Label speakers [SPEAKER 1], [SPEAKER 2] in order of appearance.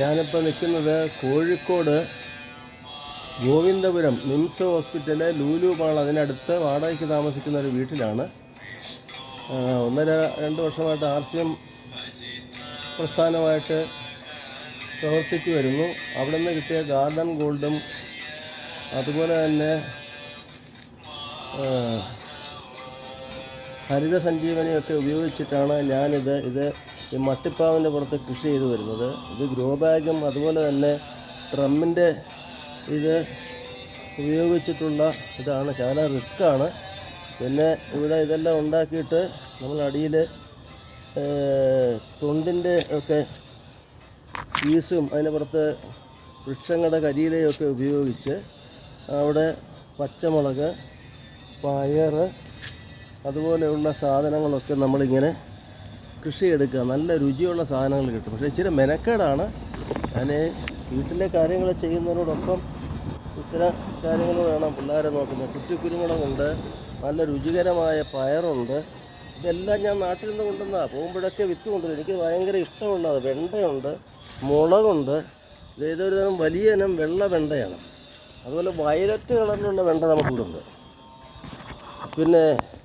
[SPEAKER 1] ഞാനിപ്പോൾ നിൽക്കുന്നത് Kozhikode Govindapuram MIMS hospital Lulu mall അതിനടുത്ത് വാടകയ്ക്ക് താമസിക്കുന്ന ഒരു വീട്ടിലാണ്. 1-2 വർഷമായിട്ട് RCM പ്രസ്ഥാനമായിട്ട് പ്രവർത്തിച്ചു വരുന്നു. അവിടെ നിന്ന് കിട്ടിയ ഗാർഡൻ ഗോൾഡും അതുപോലെ തന്നെ ഹരിത സഞ്ജീവനിയൊക്കെ ഉപയോഗിച്ചിട്ടാണ് ഞാനിത് ഈ മട്ടിപ്പാവിൻ്റെ പുറത്ത് കൃഷി ചെയ്തു വരുന്നത്. ഇത് ഗ്രോ ബാഗും അതുപോലെ തന്നെ ഡ്രമ്മിൻ്റെ ഇത് ഉപയോഗിച്ചിട്ടുള്ള ഇതാണ്. ശകലം റിസ്ക്കാണ്. പിന്നെ ഇവിടെ ഇതെല്ലാം ഉണ്ടാക്കിയിട്ട് നമ്മൾ അടിയിൽ തൊണ്ടിൻ്റെ ഒക്കെ പീസും അതിന് പുറത്ത് വൃക്ഷങ്ങളുടെ കരിയിലയൊക്കെ ഉപയോഗിച്ച് അവിടെ പച്ചമുളക്, പയർ അതുപോലെയുള്ള സാധനങ്ങളൊക്കെ നമ്മളിങ്ങനെ കൃഷിയെടുക്കുക. നല്ല രുചിയുള്ള സാധനങ്ങൾ കിട്ടും. പക്ഷേ ഇച്ചിരി മെനക്കേടാണ്. ഞാൻ വീട്ടിലെ കാര്യങ്ങൾ ചെയ്യുന്നതിനോടൊപ്പം ഇത്തരം കാര്യങ്ങൾ വേണം പിള്ളേരെ നോക്കുന്നത്. കുറ്റിക്കുരുമുളകുണ്ട്, നല്ല രുചികരമായ പയറുണ്ട്. ഇതെല്ലാം ഞാൻ നാട്ടിൽ നിന്ന് കൊണ്ടുവന്നതാണ്. പോകുമ്പോഴൊക്കെ വിത്ത് കൊണ്ടുവരും. എനിക്ക് ഭയങ്കര ഇഷ്ടമുള്ളത് വെണ്ടയുണ്ട്, മുളകുണ്ട്. ഇതൊരു തരം വലിയ ഇനം വെള്ള വെണ്ടയാണ്. അതുപോലെ വയലറ്റ് കളറിലുള്ള വെണ്ട നമുക്കിവിടെ ഉണ്ട്. പിന്നെ